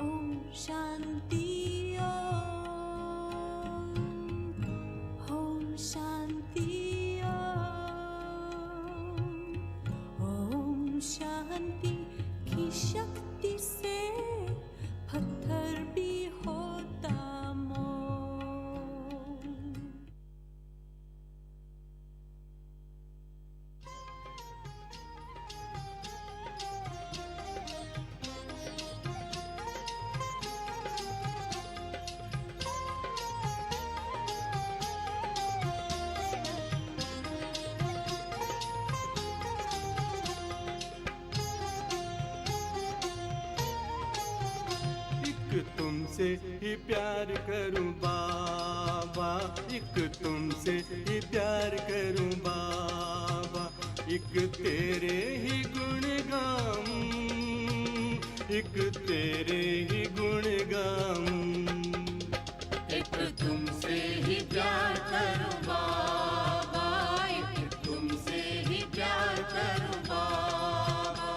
Om मिट्टी से पत्थर भी होता मोम। तुमसे ही प्यार करूं बाबा, एक तुमसे ही प्यार करूं बाबा, एक तेरे ही गुण गाऊं, एक तेरे ही गुण गाऊं। एक तुमसे ही प्यार करूं बाबा, एक तुमसे ही प्यार करूं बाबा,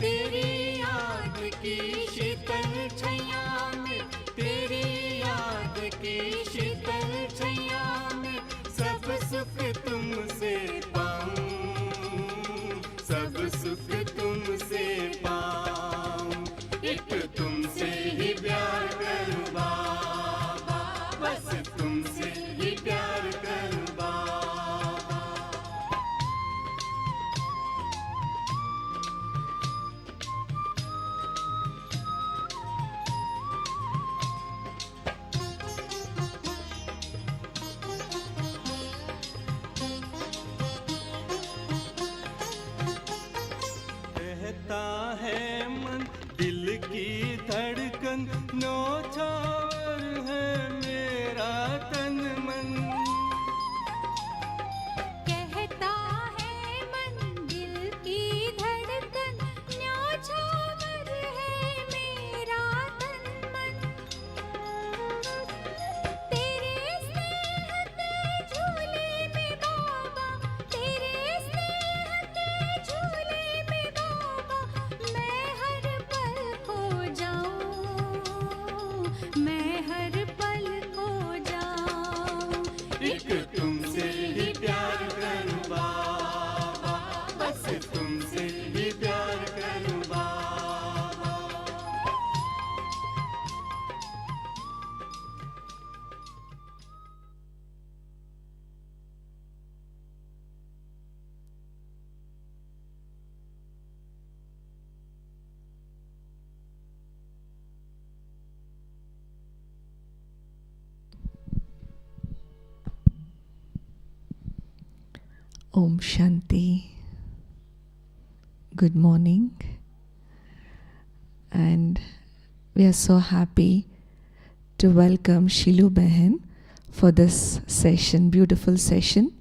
तेरी याद की शीतल छैया में, तेरी याद की शीतल छैया में सब सुख तुमसे पाऊं, सब सुख तुमसे पाऊं। एक तुमसे ही प्यार करूं बाबा, बस तुमसे ही प्यार करूं बाबा। कहता है मन दिल की धड़कन, न्योछावर है मेरा तन मन। कहता है मन दिल की धड़कन, न्योछावर है मेरा तन मन। तेरे स्नेह के झूले में बाबा, तेरे स्नेह के झूले में बाबा, मैं हर पल खो जाऊं, मैं हर पल खो जाऊं। एक तुमसे ही प्यार करूं बाबा, बस तुमसे ही प्यार करूं बाबा। Om Shanti. Good morning. And we are so happy to welcome Sheilu Behan for this session, beautiful session.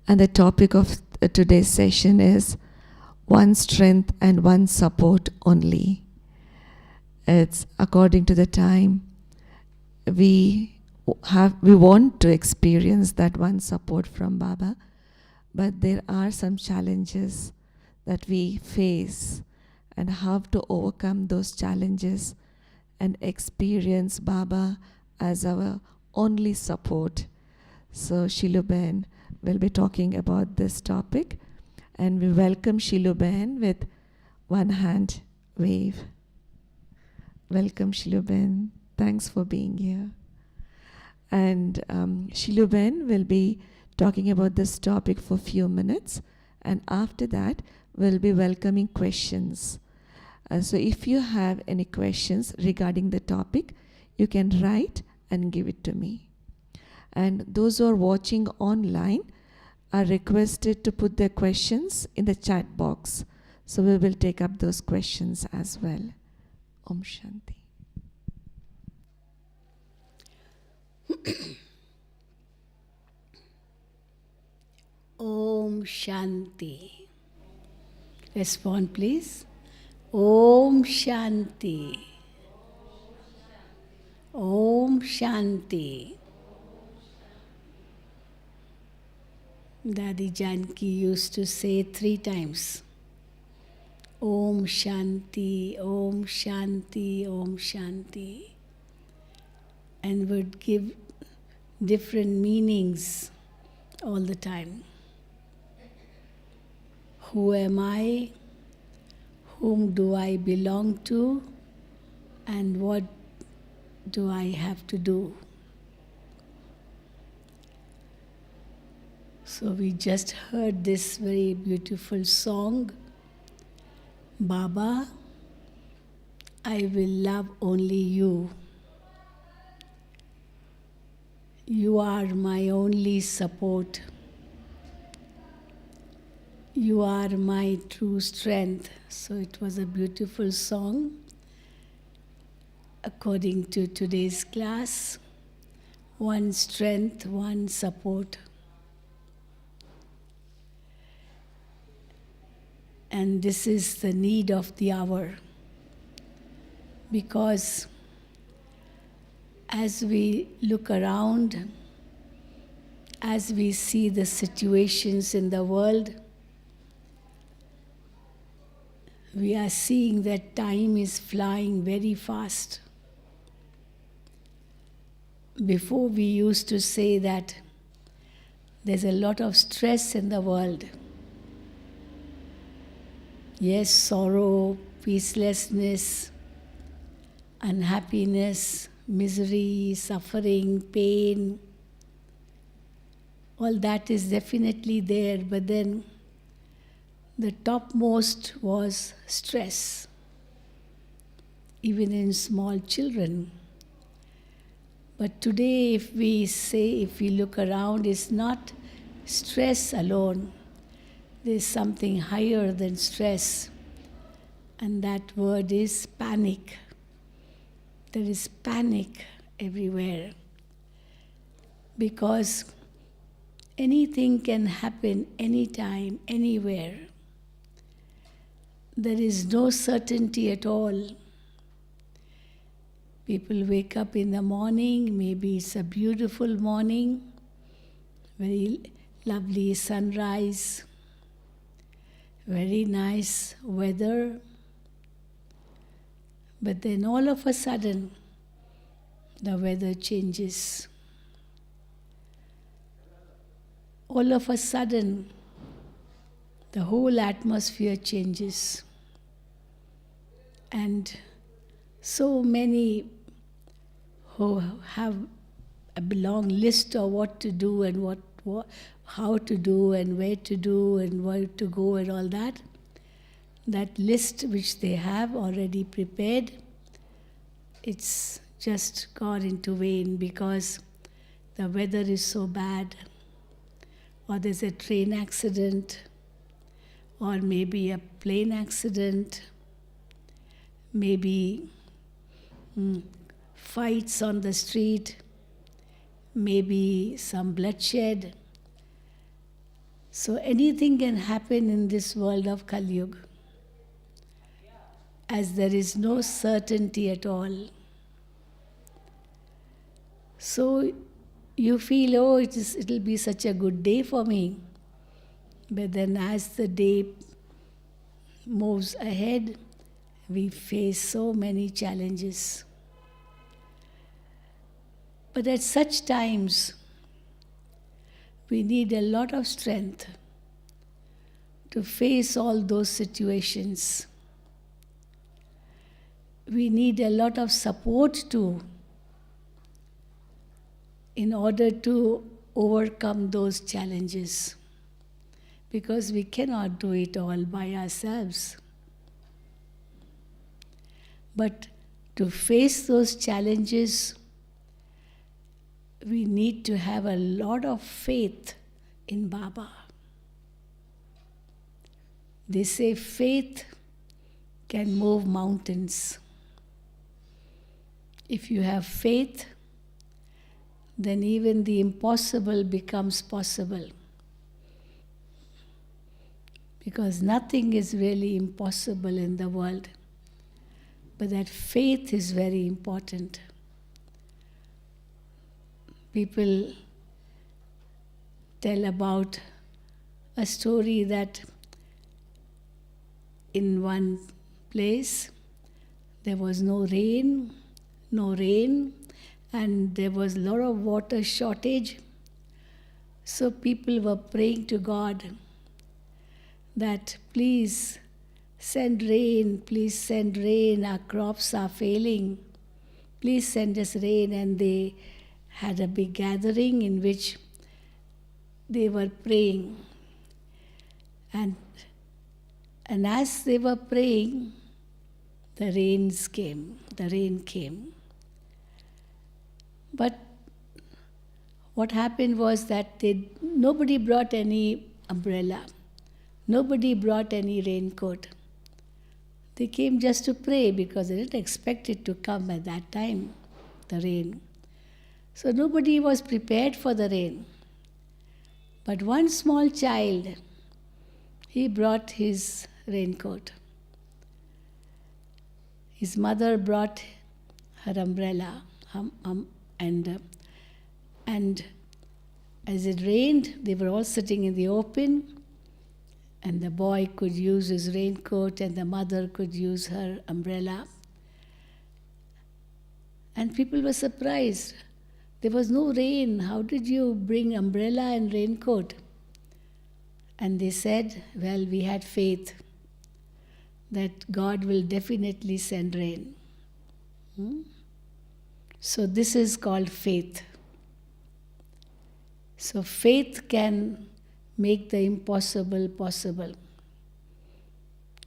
And the topic of today's session is one strength and one support only. It's according to the time we want to experience that one support from Baba, but there are some challenges that we face and how to overcome those challenges and experience Baba as our only support. So Sheilu Behan will be talking about this topic, and we welcome Sheilu Behan with one hand wave. Welcome Sheilu Behan. Thanks for being here. And Sheilu Behan will be talking about this topic for a few minutes, and after that we'll be welcoming questions. So if you have any questions regarding the topic, you can write and give it to me. And those who are watching online are requested to put their questions in the chat box. So we will take up those questions as well. Om Shanti. Om Shanti. Respond, please. Om Shanti. Om Shanti. Dadi Janki used to say 3 times. Om Shanti, Om Shanti, Om Shanti. And would give different meanings all the time. Who am I? whom do I belong to and what do I have to do. So we just heard this very beautiful song, Baba, I will love only you. You are my only support. You are my true strength. So it was a beautiful song. According to today's class, one strength, one support. And this is the need of the hour. Because as we look around, as we see the situations in the world, we are seeing that time is flying very fast. Before we used to say that there's a lot of stress in the world. Yes, sorrow, peacelessness, unhappiness, misery, suffering, pain, all that is definitely there, but then the topmost was stress, even in small children. But today, if we look around, it's not stress alone. There's something higher than stress, and that word is panic. There is panic everywhere because anything can happen anytime, anywhere. There is no certainty at all. People wake up in the morning, maybe it's a beautiful morning, very lovely sunrise, very nice weather. But then all of a sudden, the weather changes. All of a sudden, the whole atmosphere changes. And so many who have a long list of what to do and how to do and where to do and where to go and all that, that list which they have already prepared, it's just gone into vain because the weather is so bad, or there's a train accident, or maybe a plane accident, maybe fights on the street, maybe some bloodshed. So anything can happen in this world of Kali Yuga, as there is no certainty at all. So you feel, oh, it'll be such a good day for me. But then as the day moves ahead, we face so many challenges. But at such times, we need a lot of strength to face all those situations. We need a lot of support too in order to overcome those challenges, because we cannot do it all by ourselves. But to face those challenges, we need to have a lot of faith in Baba. They say faith can move mountains. If you have faith, then even the impossible becomes possible. Because nothing is really impossible in the world. But that faith is very important. People tell about a story that in one place there was no rain, and there was a lot of water shortage. So people were praying to God that please Send rain, please send rain, our crops are failing. Please send us rain. And they had a big gathering in which they were praying. And as they were praying, the rain came. But what happened was that nobody brought any umbrella. Nobody brought any raincoat. They came just to pray because they didn't expect it to come at that time, the rain. So nobody was prepared for the rain. But one small child, he brought his raincoat. His mother brought her umbrella, and as it rained, they were all sitting in the open, and the boy could use his raincoat and the mother could use her umbrella. And people were surprised. There was no rain. How did you bring umbrella and raincoat? And they said, well, we had faith that God will definitely send rain. So this is called faith. So faith can make the impossible possible.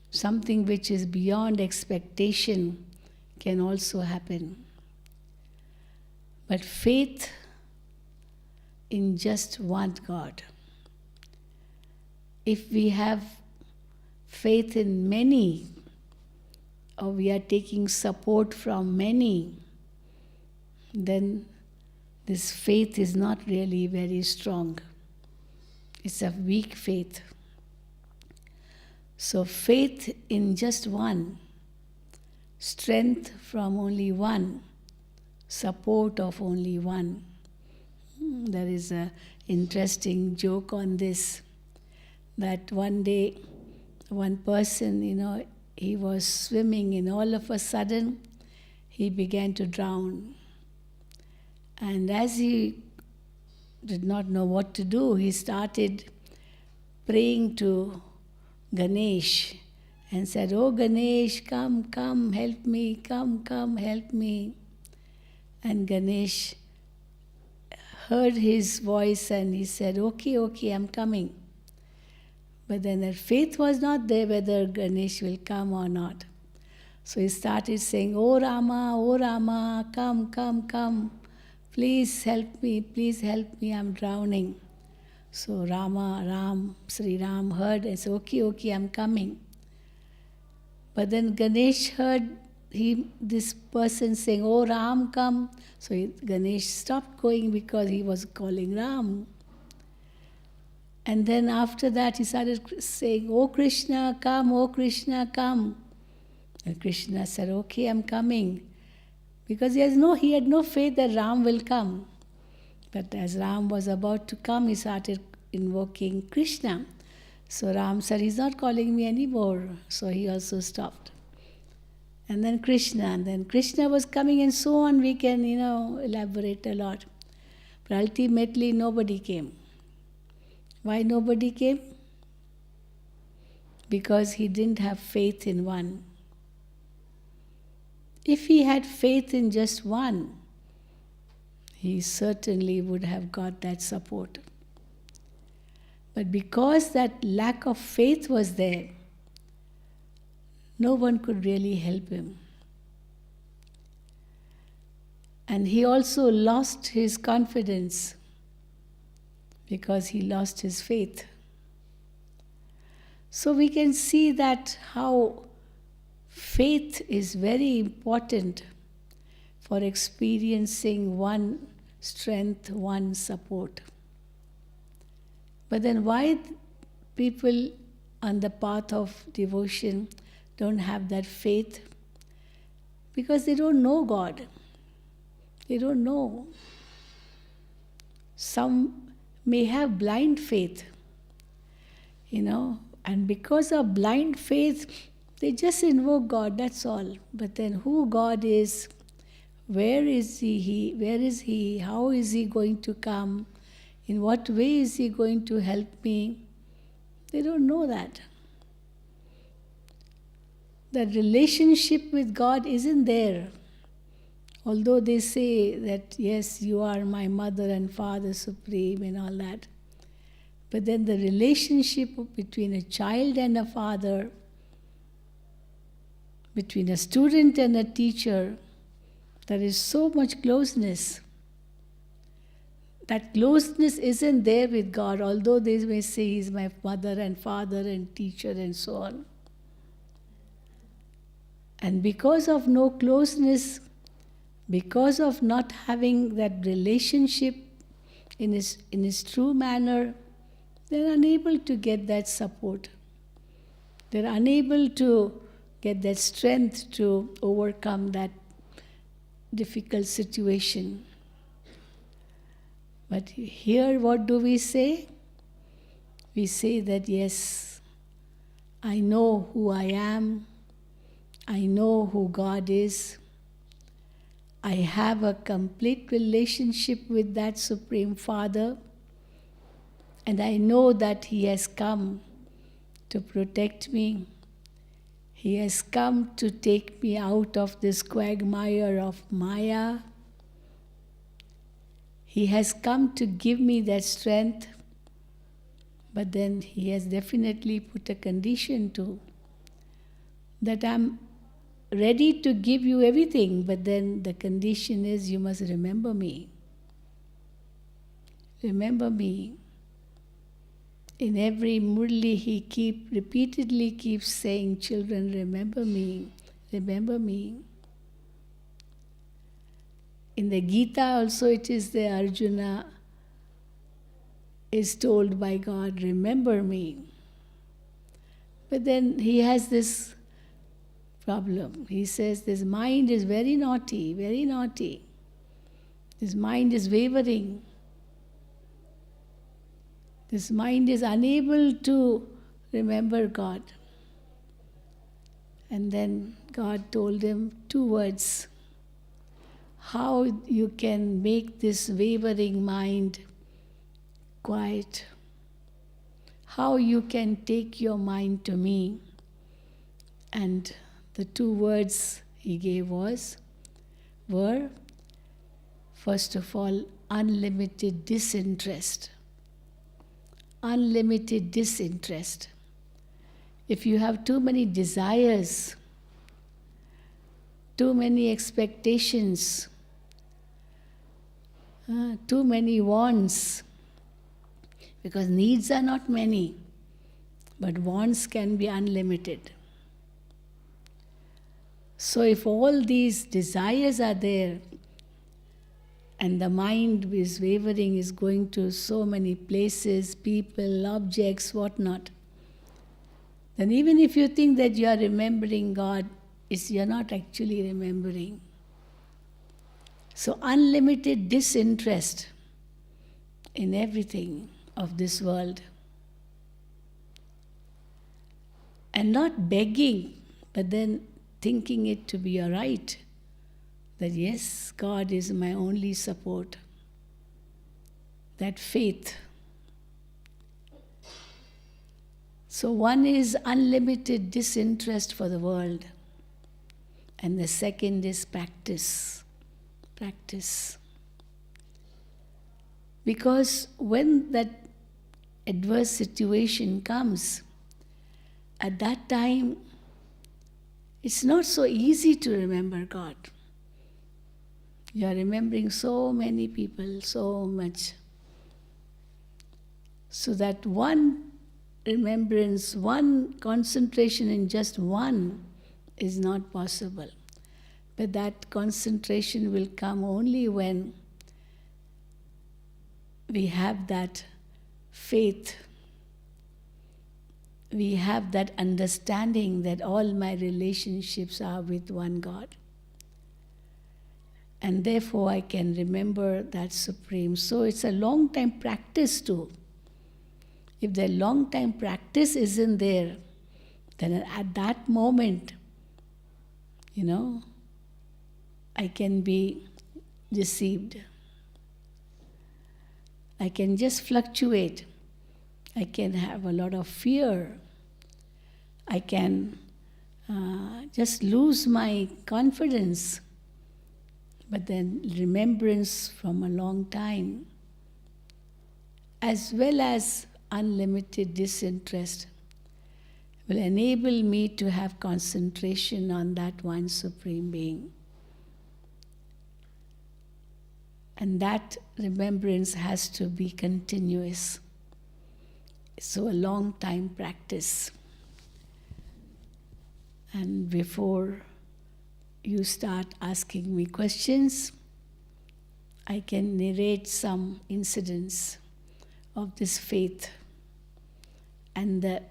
Something which is beyond expectation can also happen. But faith in just one God. If we have faith in many, or we are taking support from many, then this faith is not really very strong. It's a weak faith. So faith in just one, strength from only one, support of only one. There is an interesting joke on this, that one day one person, he was swimming and all of a sudden he began to drown. And as he did not know what to do, he started praying to Ganesh and said, "Oh Ganesh, come, help me, come, help me." And Ganesh heard his voice and he said, okay, I'm coming. But then that faith was not there whether Ganesh will come or not. So he started saying, oh Rama, come. Please help me, I'm drowning. So Sri Ram heard and said, okay, I'm coming. But then Ganesh heard this person saying, oh Ram, come. So Ganesh stopped going because he was calling Ram. And then after that he started saying, oh Krishna, come. And Krishna said, okay, I'm coming. Because he had no faith that Ram will come. But as Ram was about to come, he started invoking Krishna. So Ram said, he's not calling me anymore. So he also stopped. And then Krishna was coming, and so on. We can, elaborate a lot. But ultimately, nobody came. Why nobody came? Because he didn't have faith in one. If he had faith in just one, he certainly would have got that support. But because that lack of faith was there, no one could really help him. And he also lost his confidence because he lost his faith. So we can see that how faith is very important for experiencing one strength, one support. But then why people on the path of devotion don't have that faith? Because they don't know God. They don't know. Some may have blind faith, and because of blind faith, they just invoke God, that's all. But then who God is, where is He, how is He going to come, in what way is He going to help me, they don't know that. the relationship with God isn't there. Although they say that, yes, you are my mother and father supreme and all that. But then the relationship between a child and a father, between a student and a teacher, there is so much closeness. That closeness isn't there with God, although they may say He's my mother and father and teacher and so on. And because of no closeness, because of not having that relationship in its true manner, they're unable to get that support. They're unable to get that strength to overcome that difficult situation. But here, what do we say? We say that, yes, I know who I am. I know who God is. I have a complete relationship with that Supreme Father. And I know that He has come to protect me. He has come to take me out of this quagmire of Maya. He has come to give me that strength. But then He has definitely put a condition too, that I'm ready to give you everything, but then the condition is you must remember me. Remember me. In every Murli, He repeatedly keeps saying, children, remember me, remember me. In the Gita also it is there, Arjuna is told by God, remember me. But then he has this problem. He says, this mind is very naughty, very naughty. This mind is wavering. This mind is unable to remember God. And then God told him 2 words. How you can make this wavering mind quiet. How you can take your mind to me. And the 2 words he gave were, first of all, unlimited disinterest. Unlimited disinterest. If you have too many desires, too many expectations, too many wants, because needs are not many, but wants can be unlimited. So if all these desires are there, and the mind is wavering, is going to so many places, people, objects, whatnot, then even if you think that you are remembering God, you're not actually remembering. So unlimited disinterest in everything of this world. And not begging, but then thinking it to be all right. That yes, God is my only support. That faith. So one is unlimited disinterest for the world. And the second is practice. Practice. Because when that adverse situation comes, at that time, it's not so easy to remember God. You are remembering so many people, so much. So that one remembrance, one concentration in just one is not possible. But that concentration will come only when we have that faith. We have that understanding that all my relationships are with one God. And therefore I can remember that Supreme. So it's a long time practice too. If the long time practice isn't there, then at that moment, I can be deceived. I can just fluctuate. I can have a lot of fear. I can just lose my confidence. But then remembrance from a long time, as well as unlimited disinterest, will enable me to have concentration on that one Supreme Being. And that remembrance has to be continuous. So a long time practice. And before you start asking me questions, I can narrate some incidents of this faith and the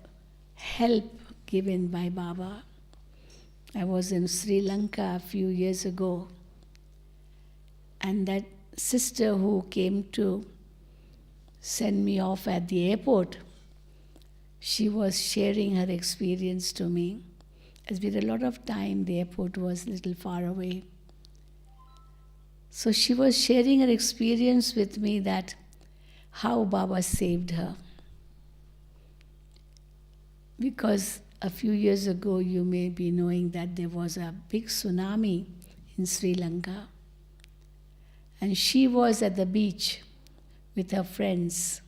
help given by Baba. I was in Sri Lanka a few years ago, and that sister who came to send me off at the airport, she was sharing her experience to me. As we had a lot of time, the airport was a little far away. So she was sharing her experience with me, that how Baba saved her. Because a few years ago, you may be knowing that there was a big tsunami in Sri Lanka. And she was at the beach with her friends.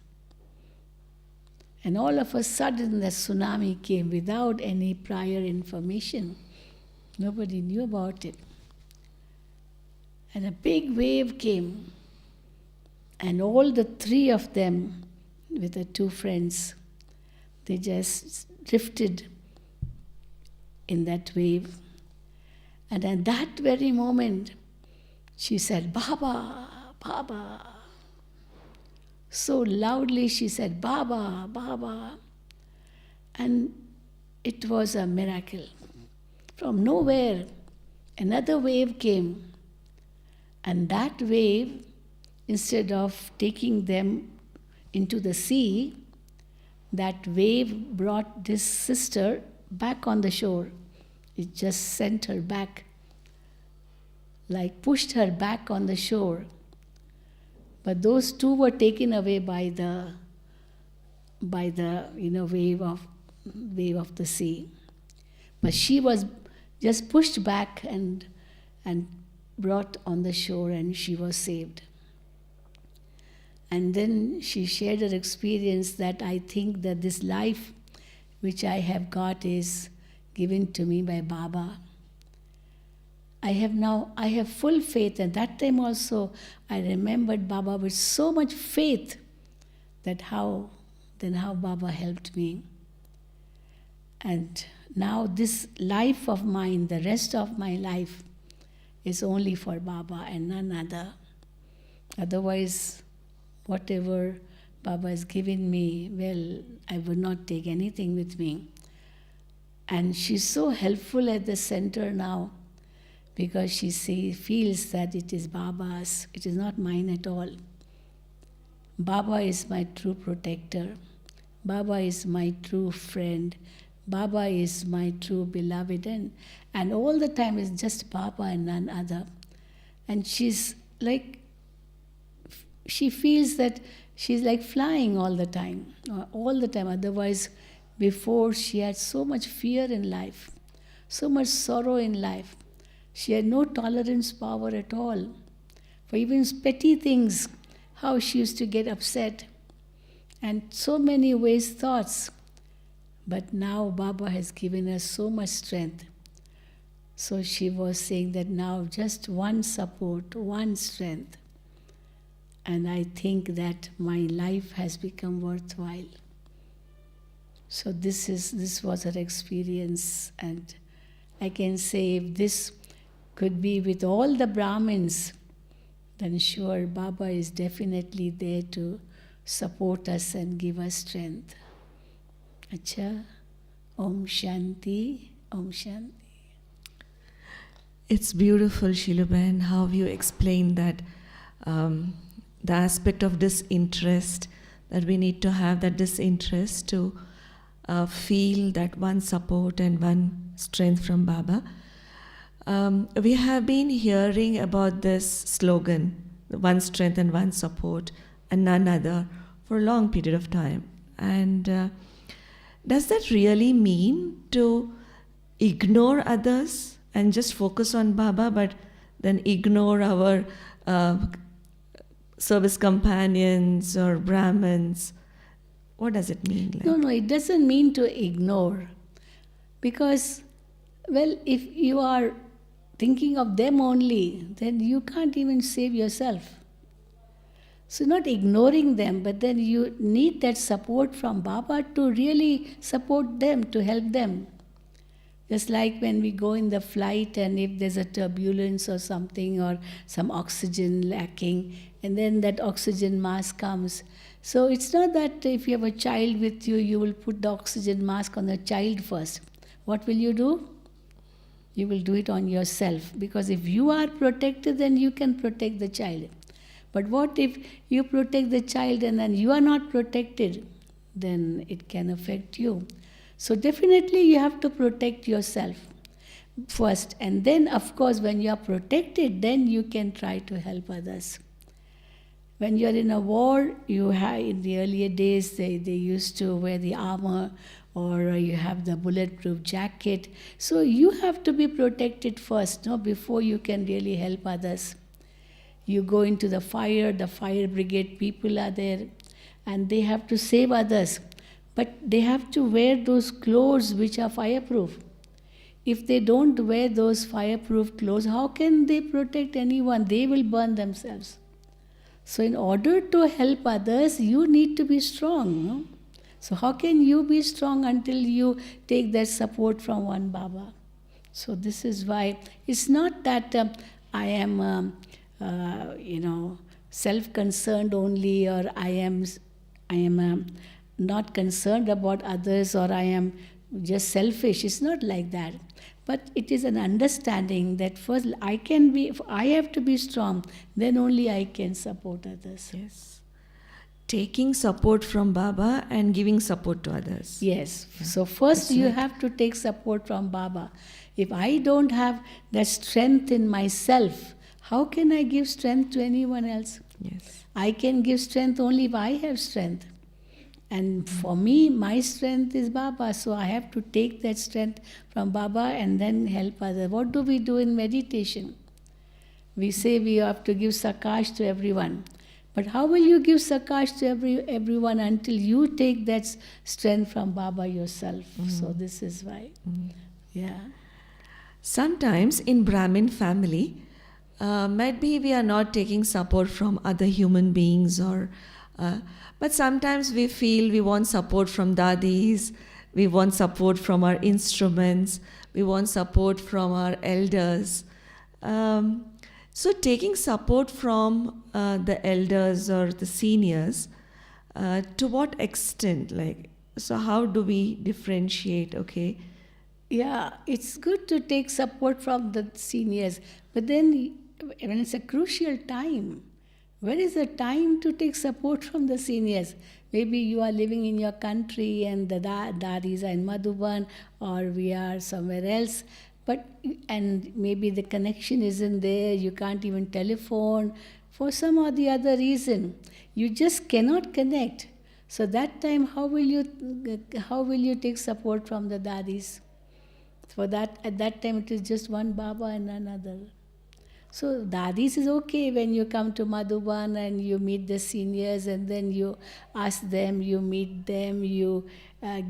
And all of a sudden, the tsunami came without any prior information. Nobody knew about it. And a big wave came. And all the three of them, with the two friends, they just drifted in that wave. And at that very moment, she said, "Baba, Baba." So loudly she said, "Baba, Baba." And it was a miracle. From nowhere, another wave came. And that wave, instead of taking them into the sea, that wave brought this sister back on the shore. It just sent her back, like pushed her back on the shore. But those two were taken away by the wave of the sea. But she was just pushed back and brought on the shore, and she was saved. And then she shared her experience that I think that this life which I have got is given to me by Baba. I have full faith. At that time also, I remembered Baba with so much faith that how Baba helped me. And now this life of mine, the rest of my life, is only for Baba and none other. Otherwise, whatever Baba has given me, well, I would not take anything with me. And she's so helpful at the center now, because she feels that it is Baba's, it is not mine at all. Baba is my true protector. Baba is my true friend. Baba is my true beloved. And all the time it's just Baba and none other. And she's like, she feels that she's like flying all the time. Otherwise, before she had so much fear in life, so much sorrow in life. She had no tolerance power at all. For even petty things, how she used to get upset. And so many ways thoughts. But now Baba has given her so much strength. So she was saying that now just one support, one strength. And I think that my life has become worthwhile. So this was her experience. And I can say if this could be with all the Brahmins, then sure Baba is definitely there to support us and give us strength. Acha, Om Shanti, Om Shanti. It's beautiful, Sheilu, how you explain that the aspect of disinterest, that we need to have that disinterest to feel that one support and one strength from Baba. We have been hearing about this slogan, one strength and one support and none other, for a long period of time. And does that really mean to ignore others and just focus on Baba, but then ignore our service companions or Brahmins? What does it mean? Like? No, it doesn't mean to ignore. Because, well, if you are thinking of them only, then you can't even save yourself. So not ignoring them, but then you need that support from Baba to really support them, to help them. Just like when we go in the flight and if there's a turbulence or something or some oxygen lacking, and then that oxygen mask comes. So it's not that if you have a child with you, you will put the oxygen mask on the child first. What will you do? You will do it on yourself. Because if you are protected, then you can protect the child. But what if you protect the child and then you are not protected? Then it can affect you. So definitely you have to protect yourself first. And then, of course, when you are protected, then you can try to help others. When you are in a war, you have, in the earlier days, they used to wear the armor, or you have the bulletproof jacket. So you have to be protected first, no, before you can really help others. You go into the fire brigade people are there, and they have to save others. But they have to wear those clothes which are fireproof. If they don't wear those fireproof clothes, how can they protect anyone? They will burn themselves. So in order to help others, you need to be strong. No? So how can you be strong until you take that support from one Baba? So this is why it's not that I am, self-concerned only, or I am not concerned about others, or I am just selfish. It's not like that. But it is an understanding that first I have to be strong, then only I can support others. Yes. Taking support from Baba and giving support to others. Yes. Yeah. So first you have to take support from Baba. If I don't have that strength in myself, how can I give strength to anyone else? Yes. I can give strength only if I have strength. And for me, my strength is Baba, so I have to take that strength from Baba and then help others. What do we do in meditation? We say we have to give sakash to everyone. But how will you give sakash to everyone until you take that strength from Baba yourself? So this is why. Yeah. Sometimes in Brahmin family, maybe we are not taking support from other human beings, but sometimes we feel we want support from dadis, we want support from our instruments, we want support from our elders. So taking support from the elders or the seniors, to what extent? So how do we differentiate, okay? Yeah, it's good to take support from the seniors, but then when it's a crucial time, where is the time to take support from the seniors? Maybe you are living in your country and the dadis are in Madhuban, or we are somewhere else, and maybe the connection isn't there, you can't even telephone, for some or the other reason. You just cannot connect. So that time, how will you take support from the dadis? For that, at that time, it is just one Baba and another. So dadis is okay when you come to Madhuban and you meet the seniors, and then you ask them, you meet them, you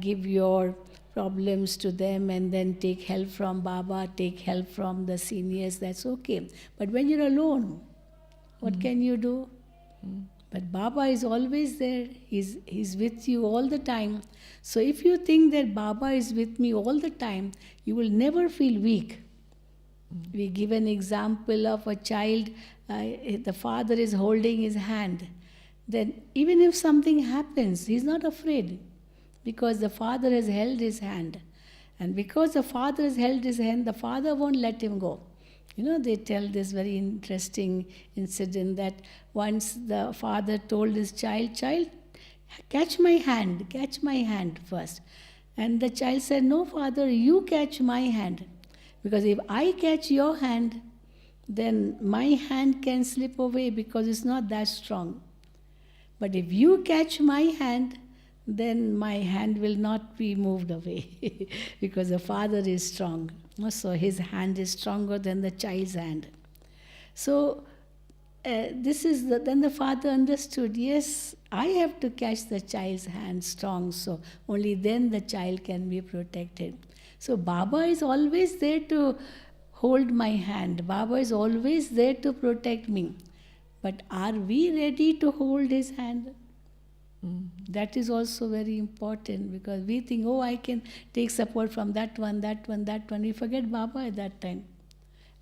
give your problems to them, and then take help from Baba, take help from the seniors, that's okay. But when you're alone, what can you do? But Baba is always there. He's with you all the time. So if you think that Baba is with me all the time, you will never feel weak. We give an example of a child, the father is holding his hand. Then even if something happens, he's not afraid, because the father has held his hand. And because the father has held his hand, the father won't let him go. They tell this very interesting incident that once the father told his child, catch my hand first. And the child said, no, father, you catch my hand. Because if I catch your hand, then my hand can slip away because it's not that strong. But if you catch my hand, then my hand will not be moved away because the father is strong. So his hand is stronger than the child's hand. So then the father understood, yes, I have to catch the child's hand strong, so only then the child can be protected. So Baba is always there to hold my hand. Baba is always there to protect me. But are we ready to hold his hand? That is also very important, because we think, oh, I can take support from that one, that one, that one. We forget Baba at that time.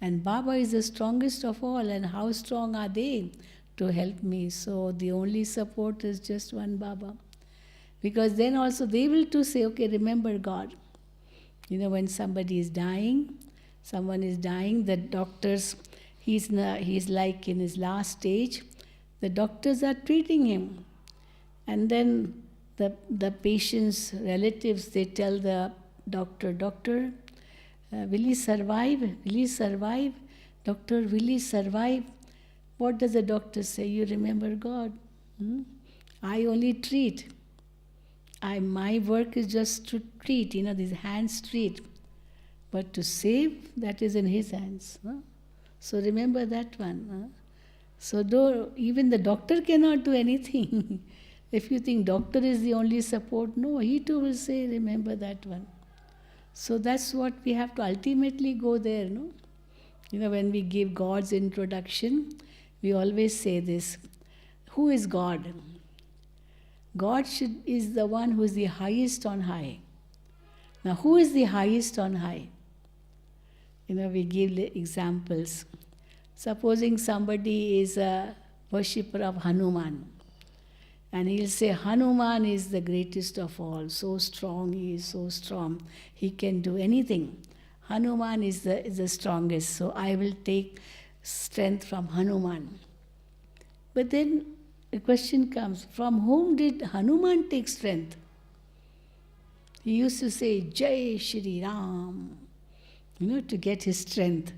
And Baba is the strongest of all, and how strong are they to help me? So the only support is just one Baba. Because then also they will too say, okay, remember God. You know, when somebody is dying, someone is dying, the doctors, he's like in his last stage, the doctors are treating him. And then the patient's relatives, they tell the doctor, doctor, will he survive? Will he survive? Doctor, will he survive? What does the doctor say? You remember God. I only treat. My work is just to treat, these hands treat. But to save, that is in his hands. So remember that one. So even the doctor cannot do anything. If you think doctor is the only support, no, he too will say, remember that one. So that's what we have to ultimately go there, no? When we give God's introduction, we always say this. Who is God? God is the one who is the highest on high. Now, who is the highest on high? We give examples. Supposing somebody is a worshipper of Hanuman, and he'll say, Hanuman is the greatest of all, so strong, he is so strong, he can do anything. Hanuman is the strongest, so I will take strength from Hanuman. But then the question comes, from whom did Hanuman take strength? He used to say, Jai Shri Ram, to get his strength.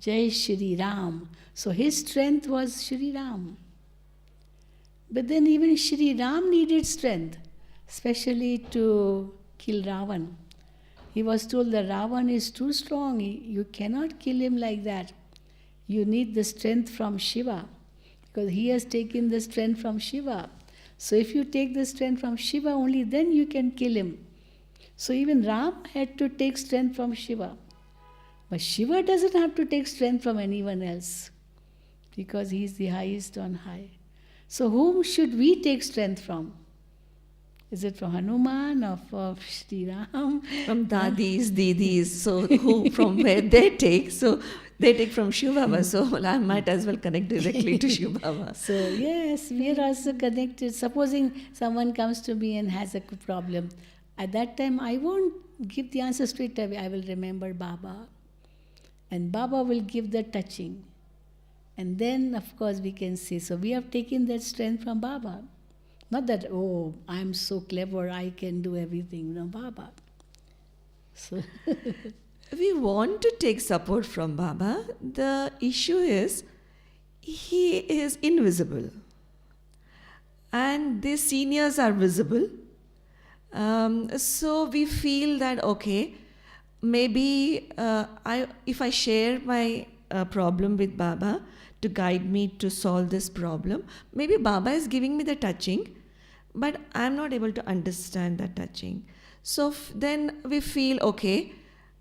Jai Shri Ram. So his strength was Shri Ram. But then even Shri Ram needed strength, especially to kill Ravan. He was told that Ravan is too strong, you cannot kill him like that. You need the strength from Shiva, because he has taken the strength from Shiva. So if you take the strength from Shiva, only then you can kill him. So even Ram had to take strength from Shiva. But Shiva doesn't have to take strength from anyone else, because he is the highest on high. So whom should we take strength from? Is it from Hanuman or from Shri Ram? From dadis, didis, so from where they take? So they take from Shiv Baba, so I might as well connect directly to Shiv Baba. So yes, we are also connected. Supposing someone comes to me and has a problem, at that time I won't give the answer straight away. I will remember Baba, and Baba will give the touching. And then, of course, we can see. So we have taken that strength from Baba. Not that, oh, I'm so clever, I can do everything. No, Baba. So We want to take support from Baba. The issue is, he is invisible. And the seniors are visible. So we feel that, okay, maybe if I share my problem with Baba to guide me to solve this problem, maybe Baba is giving me the touching, but I'm not able to understand that touching. So then we feel, okay,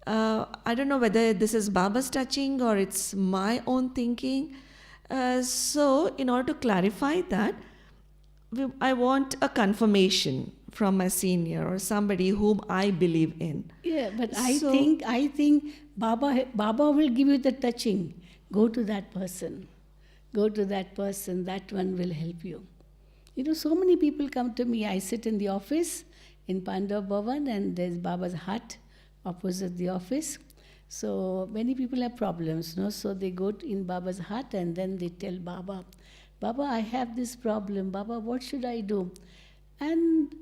I don't know whether this is Baba's touching or it's my own thinking. So in order to clarify that, I want a confirmation from my senior or somebody whom I believe in. Yeah, but I think Baba will give you the touching. Go to that person. Go to that person. That one will help you. So many people come to me. I sit in the office in Pandav Bhavan, and there's Baba's hut opposite the office. So many people have problems, so they go in Baba's hut and then they tell Baba, Baba, I have this problem. Baba, what should I do? And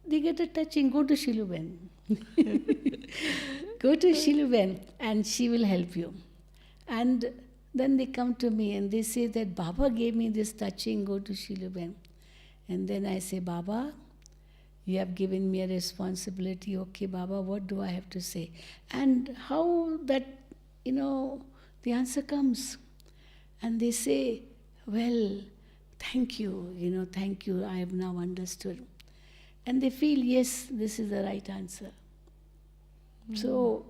they get a touching. Go to Sheilu Ben. Go to Sheilu Ben and she will help you. And then they come to me and they say that Baba gave me this touching, go to Sheilu Ben. And then I say, Baba, You have given me a responsibility. Okay, Baba, what do I have to say? And how that, the answer comes. And they say, well, thank you, thank you, I have now understood. And they feel, yes, this is the right answer. So,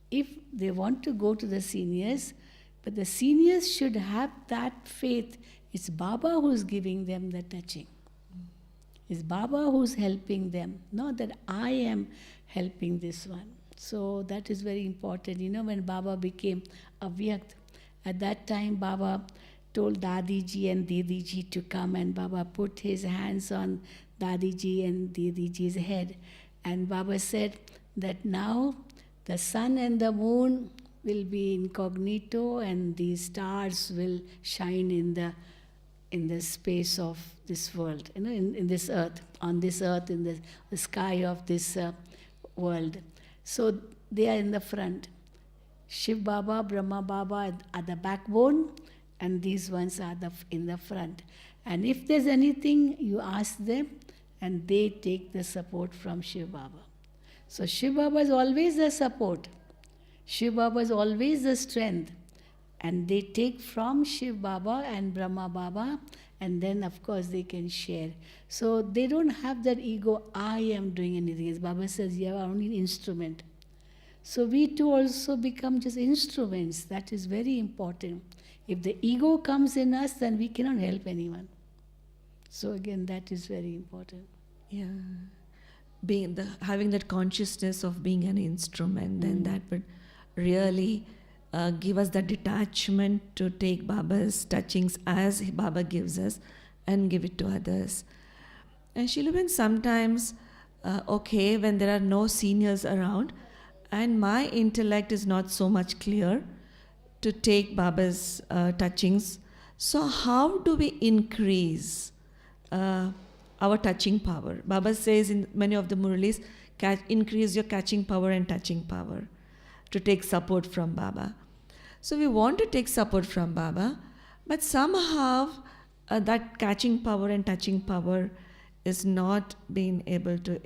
if they want to go to the seniors, but the seniors should have that faith. It's Baba who's giving them the touching. It's Baba who's helping them, not that I am helping this one. So that is very important. When Baba became Avyakt, at that time Baba told Dadiji and Didiji to come, and Baba put his hands on Dadiji and Didiji's head. And Baba said that now the sun and the moon will be incognito and the stars will shine in the space of this world, in this earth, on this earth, in the sky of this world. So they are in the front. Shiv Baba, Brahma Baba are the backbone, and these ones are in the front. And if there's anything, you ask them, and they take the support from Shiv Baba. So Shiv Baba is always the support. Shiv Baba is always the strength. And they take from Shiv Baba and Brahma Baba, and then of course they can share. So they don't have that ego, I am doing anything. As Baba says, you are only an instrument. So we too also become just instruments. That is very important. If the ego comes in us, then we cannot help anyone. So again, that is very important. Yeah. Having that consciousness of being an instrument, then that would really give us that detachment to take Baba's touchings as Baba gives us and give it to others. And Sheilu, sometimes, when there are no seniors around and my intellect is not so much clear to take Baba's touchings, so how do we increase our touching power? Baba says in many of the Muralis, increase your catching power and touching power to take support from Baba. So we want to take support from Baba, but somehow that catching power and touching power is not being able to,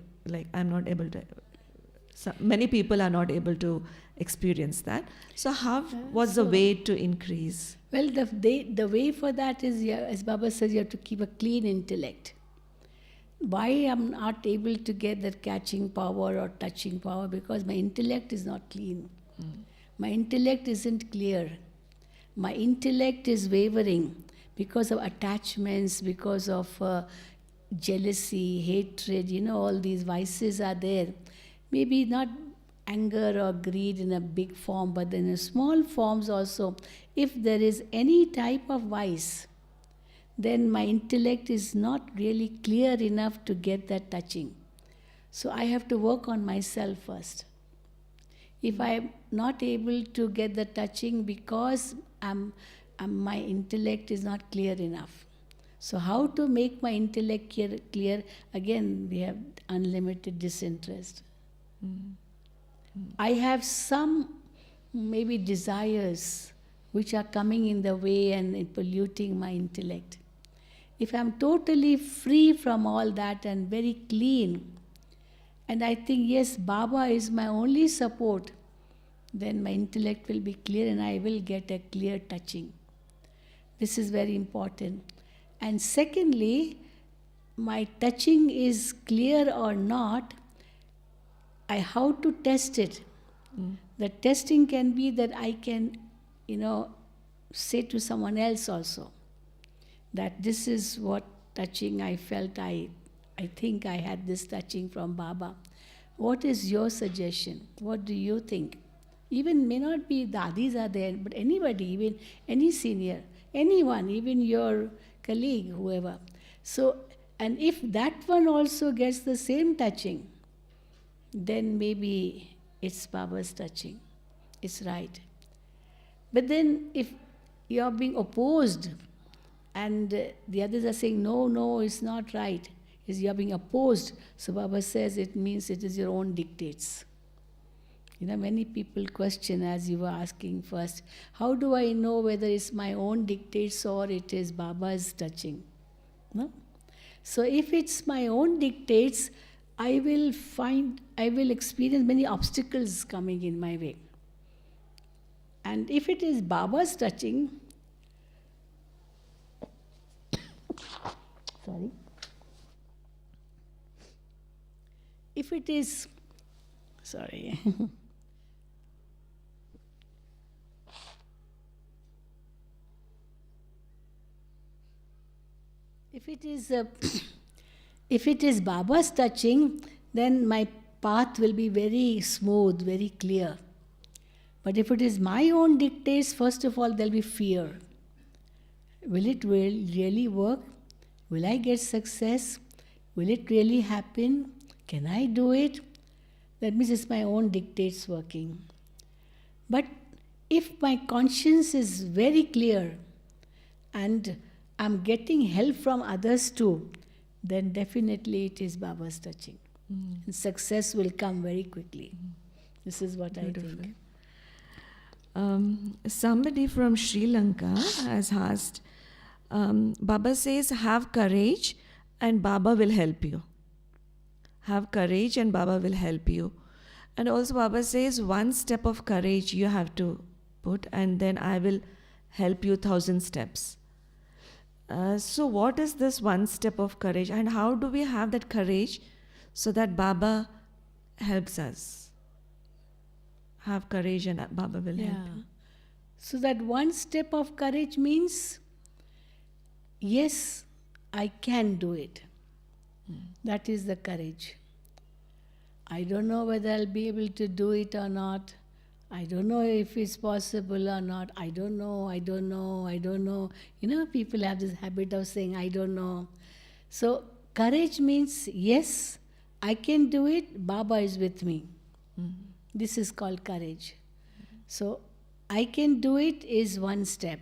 I'm not able to, many people are not able to experience that. So what's the way to increase? Well, the way for that is, as Baba says, you have to keep a clean intellect. Why I'm not able to get that catching power or touching power? Because my intellect is not clean. My intellect isn't clear. My intellect is wavering because of attachments, because of jealousy, hatred, all these vices are there. Maybe not anger or greed in a big form, but in small forms also. If there is any type of vice, then my intellect is not really clear enough to get that touching. So I have to work on myself first. If I am not able to get the touching because my intellect is not clear enough. So how to make my intellect clear? Again, we have unlimited disinterest. I have some maybe desires which are coming in the way and polluting my intellect. If I'm totally free from all that and very clean, and I think, yes, Baba is my only support, then my intellect will be clear and I will get a clear touching. This is very important. And secondly, my touching is clear or not, how to test it. The testing can be that I can, say to someone else also, that this is what touching I felt, I think I had this touching from Baba. What is your suggestion? What do you think? Even may not be dadis are there, but anybody, even any senior, anyone, even your colleague, whoever. So, and if that one also gets the same touching, then maybe it's Baba's touching. It's right. But then if you are being opposed and the others are saying, no, it's not right, you are being opposed. So Baba says it means it is your own dictates. Many people question, as you were asking first, how do I know whether it's my own dictates or it is Baba's touching? No? So if it's my own dictates, I will experience many obstacles coming in my way. And if it is Baba's touching, sorry, if it is, sorry, if it is if it is Baba's touching, then my path will be very smooth, very clear. But if it is my own dictates, first of all, there'll be fear. Will it really work? Will I get success? Will it really happen? Can I do it? That means it's my own dictates working. But if my conscience is very clear and I'm getting help from others too, then definitely it is Baba's touching. And success will come very quickly. This is what Beautiful. I think. Somebody from Sri Lanka has asked, Baba says, have courage and Baba will help you. Have courage and Baba will help you. And also Baba says, one step of courage you have to put and then I will help you 1,000 steps. So what is this one step of courage and how do we have that courage so that Baba helps us? Have courage and Baba will help you. So that one step of courage means, yes, I can do it. That is the courage. I don't know whether I'll be able to do it or not. I don't know if it's possible or not. I don't know. You know, people have this habit of saying, I don't know. So courage means, yes, I can do it. Baba is with me. This is called courage. So I can do it is one step.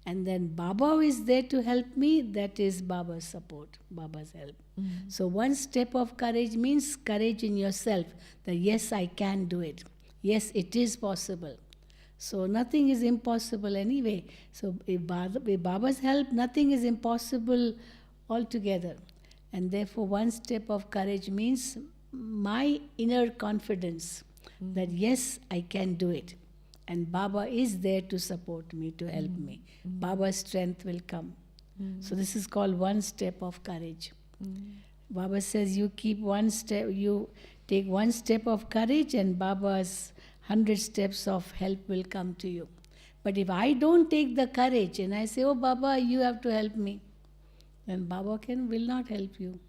And then Baba is there to help me. That is Baba's support, Baba's help. So one step of courage means courage in yourself. That yes, I can do it. Yes, it is possible. So nothing is impossible anyway. So with Baba's help, nothing is impossible altogether. And therefore one step of courage means my inner confidence that yes, I can do it. And Baba is there to support me, to help me. Baba's strength will come. So this is called one step of courage. Baba says you keep one step, you take one step of courage and Baba's 100 steps of help will come to you. But if I don't take the courage and I say, oh Baba, you have to help me, then Baba will not help you.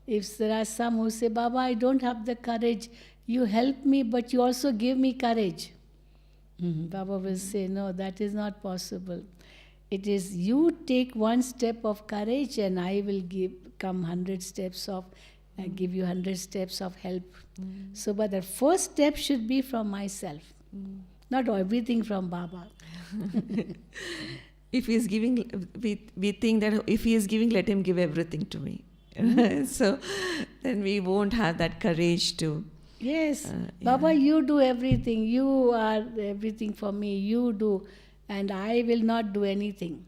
If there are some who say, Baba, I don't have the courage, you help me, but you also give me courage. Baba will say, no, that is not possible. It is you take one step of courage and I will come 100 steps of, give you 100 steps of help. So, but the first step should be from myself, not everything from Baba. If he is giving, we think that if he is giving, let him give everything to me. So then we won't have that courage to. Yes, Baba, you do everything. You are everything for me. You do, and I will not do anything.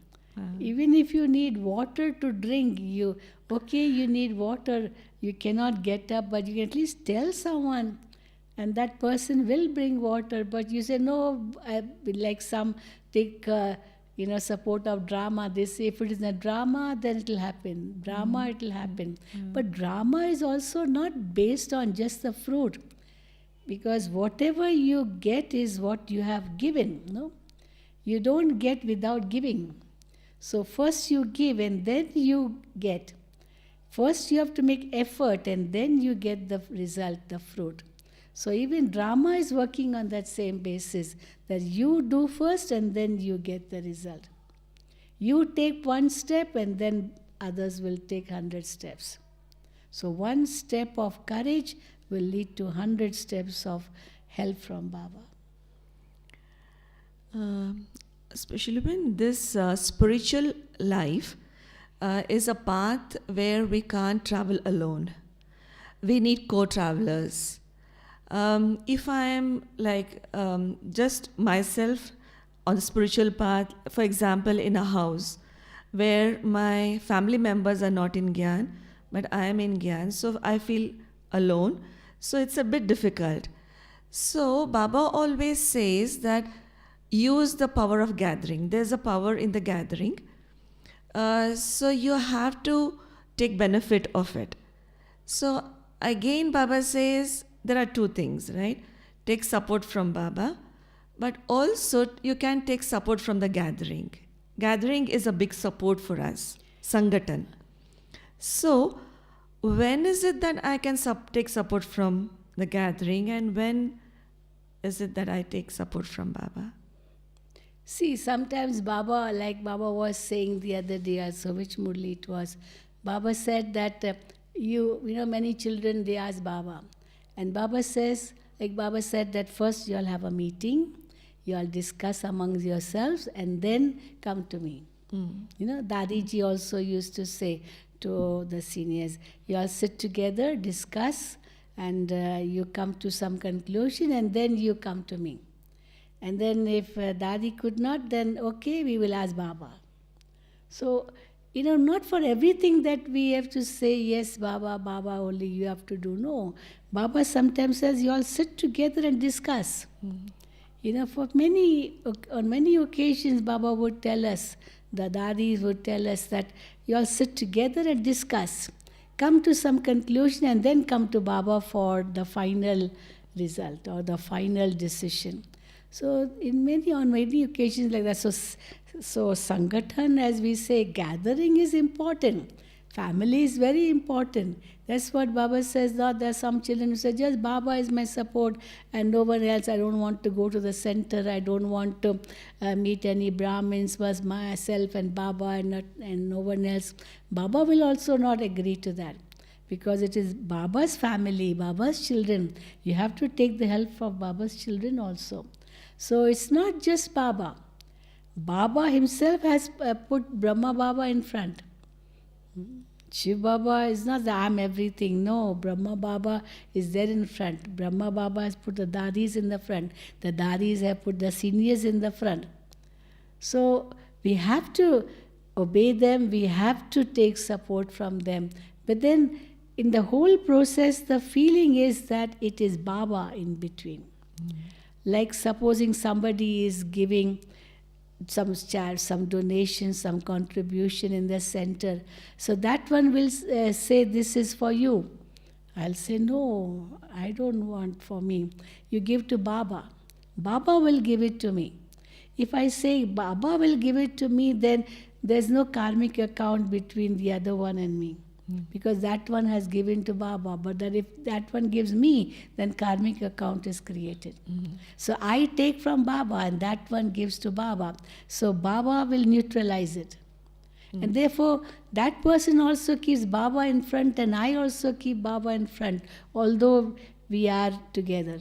Even if you need water to drink, you need water. You cannot get up, but you can at least tell someone, and that person will bring water. But you say no, like some take support of drama. They say if it is a drama, then it will happen. Drama, it will happen. But drama is also not based on just the fruit, because whatever you get is what you have given. No, you don't get without giving. So first you give and then you get. First you have to make effort and then you get the result, the fruit. So even drama is working on that same basis, that you do first and then you get the result. You take one step and then others will take 100 steps. So one step of courage will lead to 100 steps of help from Baba. Especially when this spiritual life is a path where we can't travel alone. We need co-travelers. If I am like just myself on the spiritual path, for example, in a house, where my family members are not in Gyan, but I am in Gyan, so I feel alone. So it's a bit difficult. So Baba always says that use the power of gathering. There's a power in the gathering. So you have to take benefit of it. So again, Baba says there are two things, right? Take support from Baba, but also you can take support from the gathering. Gathering is a big support for us, Sangatan. So when is it that I can take support from the gathering, and when is it that I take support from Baba? See, sometimes Baba, like Baba was saying the other day also, which Murli it was, Baba said that you know, many children, they ask Baba. And Baba says, like Baba said, that first you all have a meeting, you all discuss amongst yourselves, and then come to me. You know, Dadiji also used to say to the seniors, you all sit together, discuss, and you come to some conclusion, and then you come to me. And then if Dadi could not, then okay, we will ask Baba. So, you know, not for everything that we have to say, yes, Baba, Baba, only you have to do. No. Baba sometimes says, you all sit together and discuss. You know, on many occasions, Baba would tell us, the Dadis would tell us that you all sit together and discuss. Come to some conclusion and then come to Baba for the final result or the final decision. So on many occasions like that. So Sangathan, as we say, gathering is important. Family is very important. That's what Baba says. That there are some children who say, just Baba is my support and no one else. I don't want to go to the center. I don't want to meet any Brahmins, but myself and Baba and no one else. Baba will also not agree to that. Because it is Baba's family, Baba's children. You have to take the help of Baba's children also. So it's not just Baba. Baba himself has put Brahma Baba in front. Shiv Baba is not that I'm everything. No, Brahma Baba is there in front. Brahma Baba has put the Dadis in the front. The Dadis have put the seniors in the front. So we have to obey them. We have to take support from them. But then in the whole process, the feeling is that it is Baba in between. Like supposing somebody is giving some donation, some contribution in the center. So that one will say, this is for you. I'll say, no, I don't want for me. You give to Baba. Baba will give it to me. If I say Baba will give it to me, then there's no karmic account between the other one and me. Because that one has given to Baba. But that if that one gives me, then karmic account is created. So I take from Baba and that one gives to Baba. So Baba will neutralize it. And therefore, that person also keeps Baba in front and I also keep Baba in front, although we are together.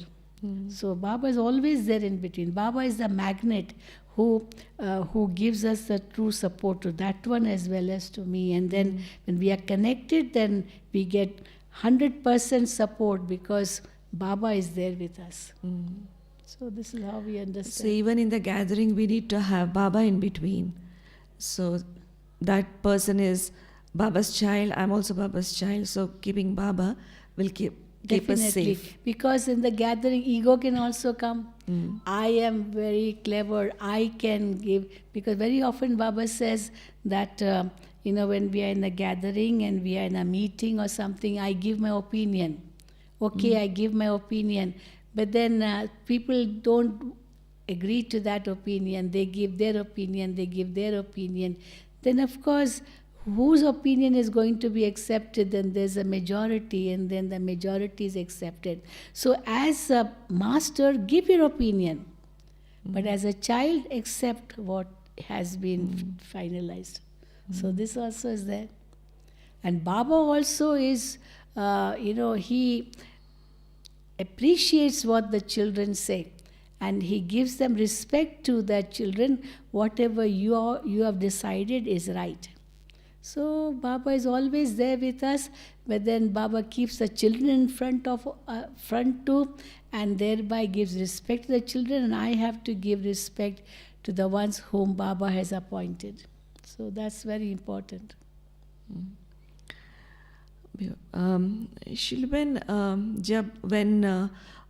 So Baba is always there in between. Baba is the magnet who gives us the true support to that one as well as to me. And then when we are connected, then we get 100% support because Baba is there with us. So this is how we understand. So even in the gathering, we need to have Baba in between. So that person is Baba's child, I'm also Baba's child. So keeping Baba will keep us safe. Because in the gathering, ego can also come. I am very clever, I can give. Because very often Baba says that, when we are in a gathering and we are in a meeting or something, I give my opinion. Okay, I give my opinion. But then people don't agree to that opinion. They give their opinion, they give their opinion. Then of course, whose opinion is going to be accepted? Then there's a majority, and then the majority is accepted. So as a master, give your opinion. But as a child, accept what has been finalized. So this also is there. And Baba also is, he appreciates what the children say. And he gives them respect to their children. Whatever you have decided is right. So Baba is always there with us, but then Baba keeps the children in front too, and thereby gives respect to the children, and I have to give respect to the ones whom Baba has appointed. So that's very important. Shilben, when